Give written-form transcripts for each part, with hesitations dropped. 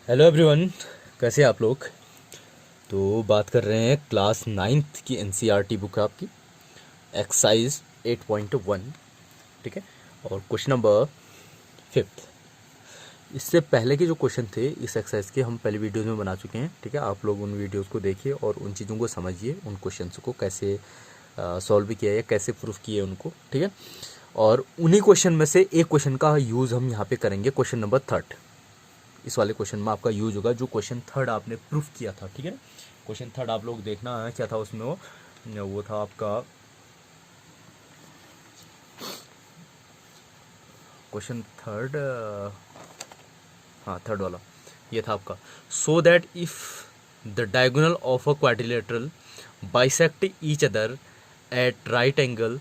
Hello everyone, कैसे हैं आप लोग। तो बात कर रहे हैं क्लास नाइन्थ की एनसीईआरटी बुक है आपकी, एक्सरसाइज 8.1। ठीक है, और क्वेश्चन नंबर फिफ्थ। इससे पहले के जो क्वेश्चन थे इस एक्सरसाइज के हम पहले वीडियोज़ में बना चुके हैं। ठीक है, आप लोग उन वीडियोज़ को देखिए और उन चीज़ों को समझिए, उन क्वेश्चंस को कैसे सॉल्व किया या कैसे प्रूफ किए उनको। ठीक है, और उन्हीं क्वेश्चन में से एक क्वेश्चन का यूज़ हम यहाँ पे करेंगे, क्वेश्चन नंबर थर्ड। इस वाले क्वेश्चन में आपका यूज होगा जो क्वेश्चन थर्ड आपने प्रूफ किया था। ठीक है ना, क्वेश्चन थर्ड आप लोग देखना है क्या था उसमें, वो था आपका क्वेश्चन थर्ड। हाँ, थर्ड वाला ये था आपका। So that if the diagonal of a quadrilateral bisect each other at right angle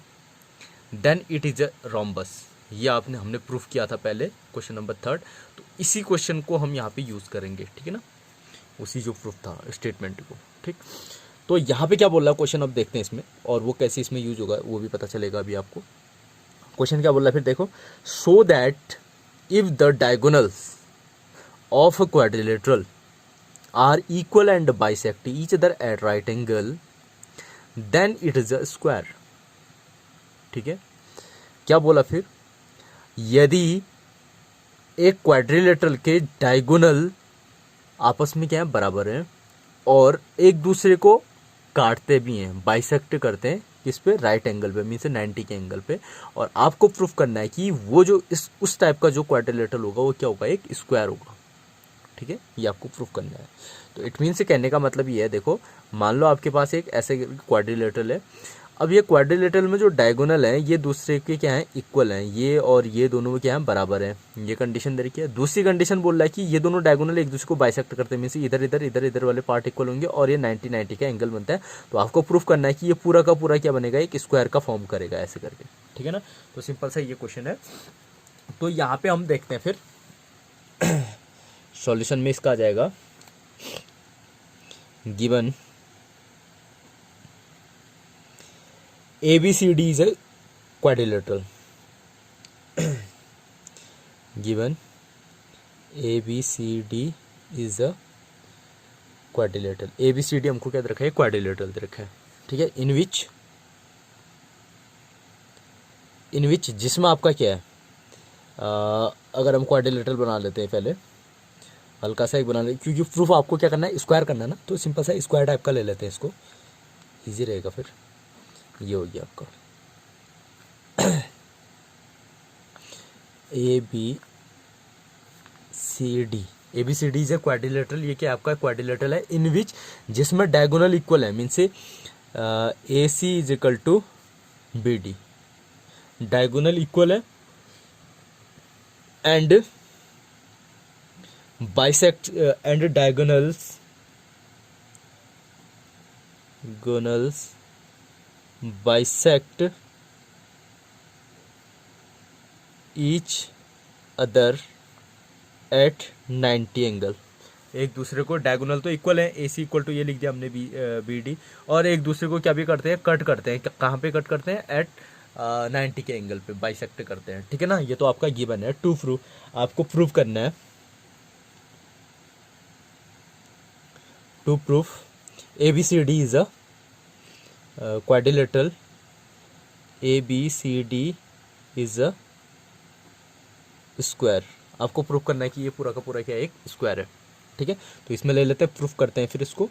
then it is a rhombus. ये आपने हमने प्रूफ किया था पहले, क्वेश्चन नंबर थर्ड। तो इसी क्वेश्चन को हम यहाँ पे यूज करेंगे। ठीक है ना, उसी जो प्रूफ था स्टेटमेंट को। ठीक, तो यहाँ पे क्या बोल रहा है क्वेश्चन, अब देखते हैं इसमें, और वो कैसे इसमें यूज होगा वो भी पता चलेगा अभी आपको। क्वेश्चन क्या बोल रहा है फिर देखो, so that if the diagonals of a quadrilateral are equal and bisect each other at right angle then it is a square. ठीक है, क्या बोला फिर, यदि एक क्वाड्रिलेटरल के डायगोनल आपस में क्या है, बराबर है, और एक दूसरे को काटते भी हैं, बाइसेक्ट करते हैं किस पे, राइट एंगल पे, मीन से 90 के एंगल पे। और आपको प्रूफ करना है कि वो जो इस उस टाइप का जो क्वाड्रिलेटरल होगा वो क्या होगा, एक स्क्वायर होगा। ठीक है, ये आपको प्रूफ करना है। तो इट मीन से कहने का मतलब ये है, देखो मान लो आपके पास एक ऐसे क्वाड्रिलेटरल है। अब ये क्वाड्रिलेटरल में जो डायगोनल है ये दूसरे के क्या है, इक्वल हैं, ये और ये दोनों में क्या है, बराबर है। ये कंडीशन दे रखी है। दूसरी कंडीशन बोल रहा है कि ये दोनों डायगोनल एक दूसरे को बाइसेक्ट करते हैं, मीन से इधर इधर इधर इधर वाले पार्ट इक्वल होंगे और ये 90 का एंगल बनता है। तो आपको प्रूफ करना है कि ये पूरा का पूरा क्या बनेगा, एक स्क्वायर का फॉर्म करेगा ऐसे करके। ठीक है ना, तो सिंपल सा ये क्वेश्चन है। तो यहाँ पे हम देखते हैं फिर सॉल्यूशन में इसका आ जाएगा, given ABCD is a quadrilateral. Given ABCD is a quadrilateral. ABCD हमको क्या दे रखा है, क्वाड्रिलेटरल दे रखा है। ठीक है, इन विच जिसमें आपका क्या है, अगर हम क्वाड्रिलेटरल बना लेते हैं पहले, हल्का सा एक बना लेते, क्योंकि प्रूफ आपको क्या करना है, स्क्वायर करना है ना, तो सिंपल सा स्क्वायर टाइप का ले लेते हैं इसको, इजी रहेगा। फिर ये हो गया आपका ABCD। ABCD is a quadrilateral. ये क्या आपका क्वाड्रिलेटरल है, इन विच जिसमें डायगोनल इक्वल है, मीन से AC is equal to BD, diagonal equal है and bisect and diagonals bisect each other at 90 angle. एक दूसरे को डायगोनल तो इक्वल है, AC इक्वल टू ये लिख दिया हमने BD, और एक दूसरे को क्या भी करते हैं, कट करते हैं। कहाँ पे कट करते हैं, एट 90 के एंगल पे बाइसेक्ट करते हैं। ठीक है ना, ये तो आपका गिवन है। टू प्रूफ आपको प्रूव करना है, to proof ABCD is a quadrilateral, ABCD is a square. आपको प्रूफ करना है कि ये पूरा का पूरा क्या है, एक स्क्वायर है। ठीक है, तो इसमें ले लेते हैं, प्रूफ करते हैं फिर इसको।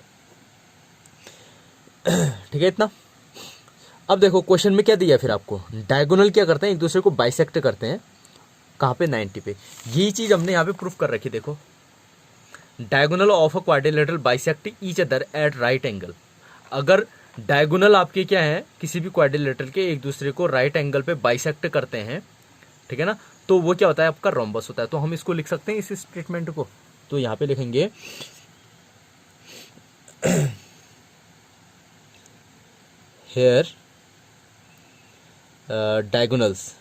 ठीक है, इतना। अब देखो क्वेश्चन में क्या दिया फिर आपको, डायगोनल क्या करते हैं, एक दूसरे को बाइसेक्ट करते हैं, कहाँ पे, 90 पे। यही चीज हमने यहाँ पे प्रूफ कर रखी। देखो, diagonal of a quadrilateral bisect each other at right angle. अगर डायगोनल आपके क्या है, किसी भी क्वाड्रिलेटरल के एक दूसरे को राइट एंगल पे बाइसेक्ट करते हैं, ठीक है ना, तो वो क्या होता है, आपका रोम्बस होता है। तो हम इसको लिख सकते हैं इस स्टेटमेंट को। तो यहाँ पे लिखेंगे here diagonals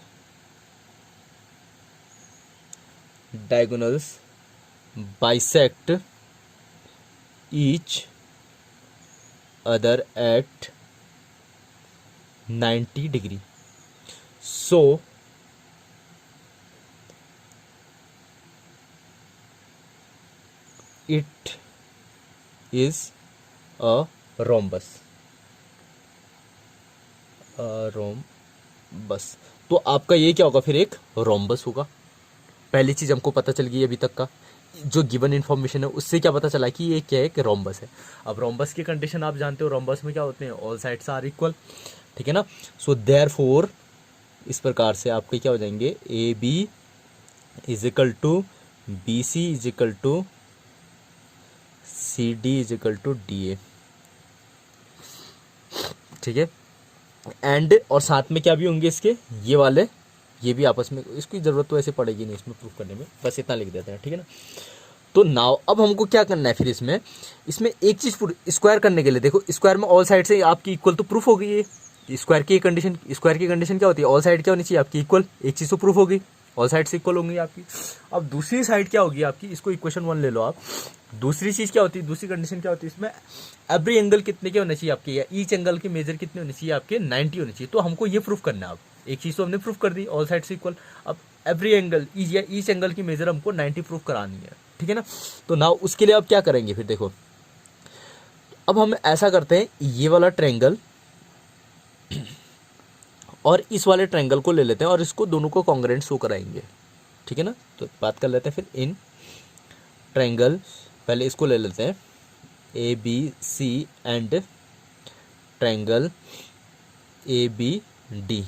bisect each other at 90 degree. So it is a rhombus, rhombus. तो आपका ये क्या होगा फिर, एक रोम्बस होगा। पहली चीज हमको पता चल गई अभी तक का, जो गिवन इन्फॉर्मेशन है उससे क्या पता चला कि ये क्या है, कि रोम्बस है। अब रोम्बस की कंडीशन आप जानते हो, रोम्बस में क्या होते हैं, ऑल साइड्स आर इक्वल, ठीक है ना। सो देयरफॉर इस प्रकार से आपके क्या हो जाएंगे, A B is equal to B C is equal to C D is equal to D A, ठीक है। एंड और साथ में क्या भी होंगे इसके, ये वाले, ये भी आपस में, इसकी जरूरत तो ऐसे पड़ेगी नहीं इसमें प्रूफ करने में, बस इतना लिख देते हैं, ठीक है ना। तो नाउ अब हमको क्या करना है फिर, इसमें एक चीज स्क्वायर करने के लिए, देखो स्क्वायर में ऑल साइड से आपकी इक्वल तो प्रूफ हो गई है। स्क्वायर की कंडीशन क्या होती है, ऑल साइड क्या होनी चाहिए आपकी इक्वल, एक चीज तो प्रूफ होगी, ऑल साइड से इक्वल होंगी आपकी। अब दूसरी साइड क्या होगी आपकी, इसको इक्वेशन 1 ले लो आप। दूसरी चीज क्या होती है, दूसरी कंडीशन क्या होती है इसमें, एवरी एंगल कितने के होने चाहिए आपके, या ईच एंगल के मेजर कितने होने चाहिए आपके, 90 होने चाहिए। तो हमको ये प्रूफ करना है। अब एक चीज तो हमने प्रूफ कर दी, ऑल साइड से इक्वल। अब एवरी एंगल ईच एंगल की मेजर हमको 90 प्रूफ करानी है, ठीक है ना। तो नाउ उसके लिए अब क्या करेंगे फिर, देखो अब हम ऐसा करते हैं, ये वाला ट्रायंगल और इस वाले ट्रायंगल को ले लेते हैं और इसको दोनों को कॉन्ग्रुएंट शो कराएंगे, ठीक है ना। तो बात कर लेते हैं फिर इन ट्रायंगल, पहले इसको ले लेते हैं, A B C and triangle A B D,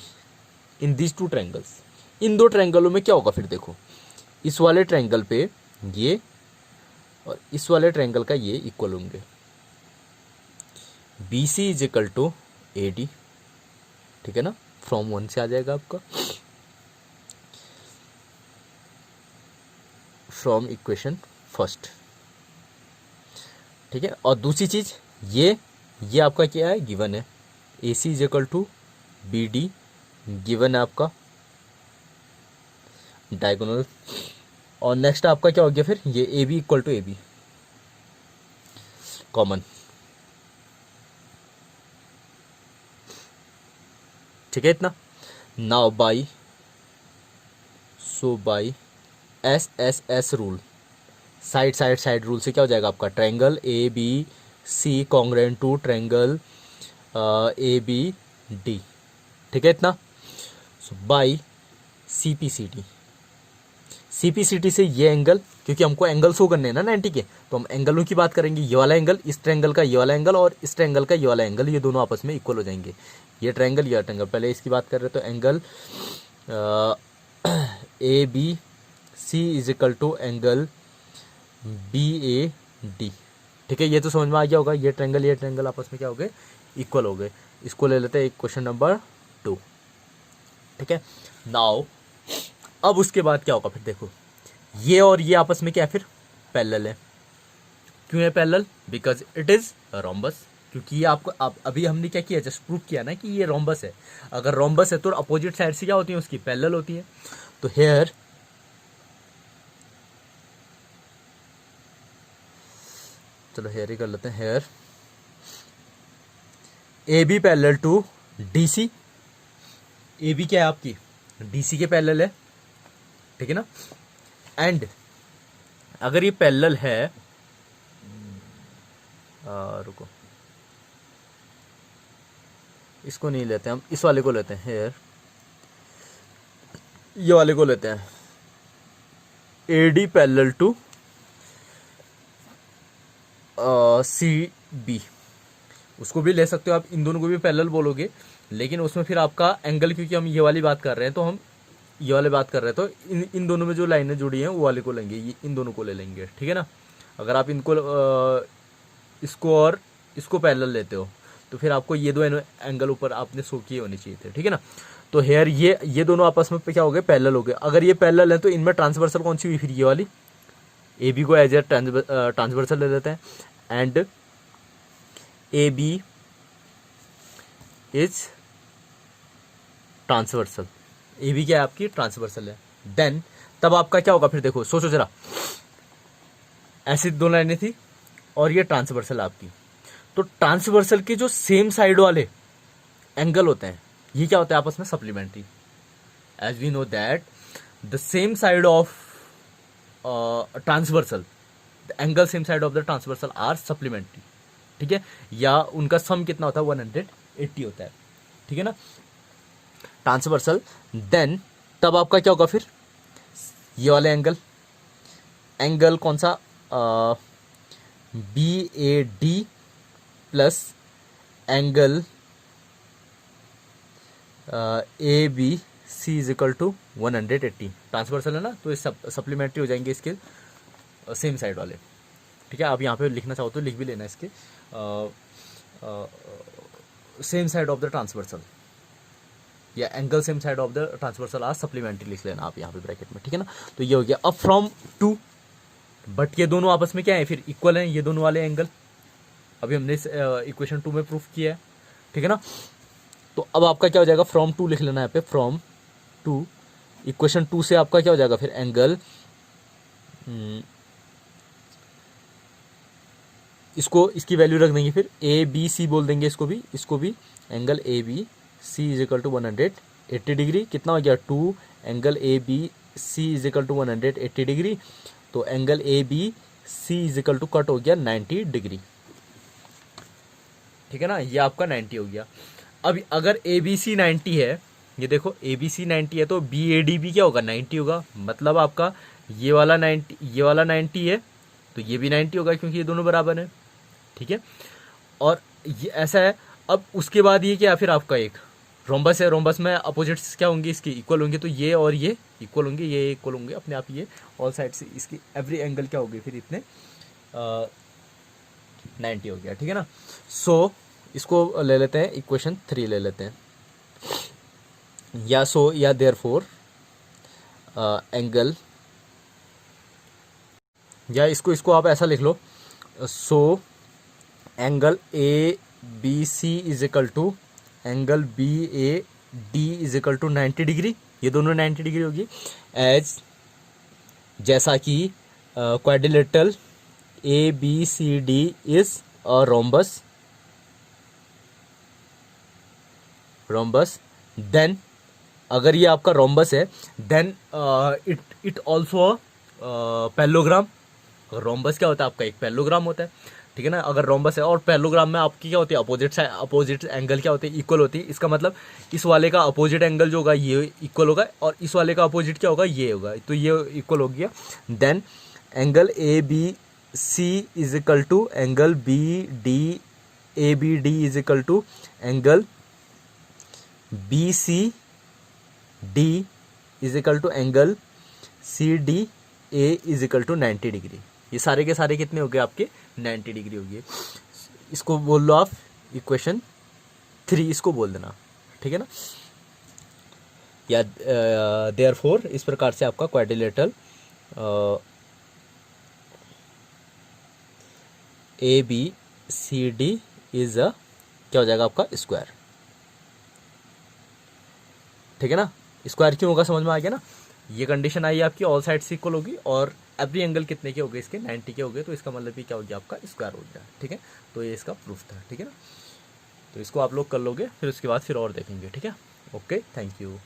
in these two triangles. इन दो ट्रायंगलों में क्या होगा फिर, देखो इस वाले ट्रायंगल पे ये और इस वाले ट्रायंगल का ये इक्वल होंगे, B C is equal to A D, ठीक है ना। फ्रॉम 1 से आ जाएगा आपका, फ्रॉम इक्वेशन फर्स्ट, ठीक है। और दूसरी चीज ये आपका क्या है, गिवन है, A C is equal to B D given है आपका डायगोनल। और नेक्स्ट आपका क्या हो गया फिर, ये A B equal to A B common, ठीक है इतना। Now by S S S rule, side rule से क्या हो जाएगा आपका, triangle A B C congruent to triangle A B D, ठीक है इतना। So by C P C T से ये एंगल, क्योंकि हमको एंगल शो करने हैं ना 90 के, तो हम एंगलों की बात करेंगे। ये वाला एंगल, इस ट्रायंगल का ये वाला एंगल और इस ट्रायंगल का ये वाला एंगल, ये दोनों आपस में इक्वल हो जाएंगे। ये ट्रायंगल, पहले इसकी बात कर रहे तो angle A B C is equal to angle B A D, ठीक है। ये तो समझ में आ गया होगा, ये ट्रायंगल आपस में क्या हो गए, इक्वल हो गए। इसको ले लेते हैं क्वेश्चन नंबर 2, ठीक है। नाउ अब उसके बाद क्या होगा फिर, देखो ये और ये आपस में क्या है फिर, पैरेलल है। क्यों है parallel, because it is rhombus, क्योंकि ये आपको अभी हमने क्या किया, जस्ट प्रूव किया ना कि ये रोम्बस है। अगर रोम्बस है तो अपोजिट साइड से क्या होती है उसकी, पैरेलल होती है। तो हेयर चलो हेयर ही कर लेते हैं, here A B parallel to D C, A B क्या है आपकी, डी सी के पैरेलल है, ठीक है ना। एंड अगर ये पैरेलल है, रुको इसको नहीं लेते हम, इस वाले को लेते हैं, हेयर ये वाले को लेते हैं, A D parallel to C B, उसको भी ले सकते हो आप, इन दोनों को भी पैरेलल बोलोगे, लेकिन उसमें फिर आपका एंगल, क्योंकि हम ये वाली बात कर रहे हैं तो हम ये वाले बात कर रहे हैं, तो इन दोनों में जो लाइनें जुड़ी हैं वो वाले को लेंगे, ये इन दोनों को ले लेंगे, ठीक है ना। अगर आप इनको इसको और इसको पैरेलल लेते हो तो फिर आपको ये दो एंगल ऊपर आपने शो किए होने चाहिए थे, ठीक है ना। तो हेयर ये दोनों आपस में क्या हो गए, पैरेलल हो गए। अगर ये पैरेलल है तो इनमें ट्रांसवर्सल कौन सी हुई फिर, ये वाली, ए बी को एज ए ट्रांसवर्सल ले लेते हैं, and A B is transversal, A B क्या है आपकी, ट्रांसवर्सल है। देन तब आपका क्या होगा फिर, देखो सोचो जरा, ऐसी दो लाइनें थी और ये ट्रांसवर्सल आपकी, तो ट्रांसवर्सल के जो सेम साइड वाले एंगल होते हैं ये क्या होता है आपस में, supplementary. As we know that the same side of transversal the angle same side of the transversal are supplementary, ठीक है, या उनका सम कितना होता है 180 होता है, ठीक है ना, ट्रांसवर्सल। देन तब आपका क्या होगा फिर, ये वाले एंगल कौन सा, BAD plus angle ABC is equal to 180, transversal है ना, तो ये सप्लीमेंट्री हो जाएंगे इसके सेम साइड वाले, ठीक है। आप यहाँ पे लिखना चाहो तो लिख भी लेना इसके same side of the transversal या angle same side of the transversal are supplementary लिख लेना आप यहाँ पे ब्रैकेट में, ठीक है ना। तो ये हो गया। अब फ्रॉम टू, बट ये दोनों आपस में क्या है फिर, इक्वल हैं ये दोनों वाले एंगल, अभी हमने इस इक्वेशन 2 में प्रूफ किया है, ठीक है ना। तो अब आपका क्या हो जाएगा, फ्रॉम टू लिख लेना यहाँ पे, फ्रॉम टू, इक्वेशन 2 से आपका क्या हो जाएगा फिर, एंगल इसको इसकी वैल्यू रख देंगे फिर ABC बोल देंगे इसको भी angle ABC is equal to 180 degree, कितना हो गया 2, angle ABC is equal to 180 degree, तो angle ABC is equal to cut हो गया 90 डिग्री, ठीक है ना, ये आपका 90 हो गया। अब अगर ABC 90 है, ये देखो ABC 90 है तो BAD भी क्या होगा 90 होगा, मतलब आपका ये वाला 90 है तो ये भी 90 होगा क्योंकि ये दोनों बराबर है, ठीक है। और ये ऐसा है। अब उसके बाद ये क्या, फिर आपका एक रोम्बस है, रोम्बस में अपोजिट्स क्या होंगे इसकी, इक्वल होंगे, तो ये और ये इक्वल होंगे, ये इक्वल होंगे अपने आप, ये ऑल साइड से इसकी एवरी एंगल क्या होगी फिर इतने 90 हो गया, ठीक है ना। सो इसको ले लेते हैं, इक्वेशन 3 ले लेते हैं, या देयरफॉर एंगल, या इसको आप ऐसा लिख लो, so angle ABC is equal to angle BAD is equal to 90 degree, ये दोनों 90 डिग्री होगी, एज जैसा कि quadrilateral ABCD is a rhombus, then अगर ये आपका रोम्बस है, then it also parallelogram. Rhombus क्या होता है आपका, एक पैरेललोग्राम होता है, ठीक है ना। अगर रोम्बस है और पैरेललोग्राम में आपकी क्या होती है, अपोजिट एंगल क्या होती है, इक्वल होती है। इसका मतलब इस वाले का अपोजिट एंगल जो होगा ये इक्वल होगा और इस वाले का अपोजिट क्या होगा, ये होगा, तो ये इक्वल हो गया। Then angle ABC is equal to angle ABD is equal to angle BCD is equal to angle CDA is equal to 90 degree. ये सारे के सारे कितने हो गए आपके 90 डिग्री हो गए। इसको बोल लो आप इक्वेशन 3, इसको बोल देना, ठीक है ना। या देयरफॉर इस प्रकार से आपका क्वाड्रिलेटरल ABCD इज अ क्या हो जाएगा आपका स्क्वायर, ठीक है ना। स्क्वायर क्यों होगा समझ में आ गया ना। ये कंडीशन आई आपकी ऑल साइड से इक्वल होगी और एवरी एंगल कितने के हो गए इसके 90 के हो गए, तो इसका मतलब भी क्या हो गया आपका स्क्वायर हो गया, ठीक है। तो ये इसका प्रूफ था, ठीक है ना। तो इसको आप लोग कर लोगे, फिर उसके बाद फिर और देखेंगे, ठीक है। Okay, thank you.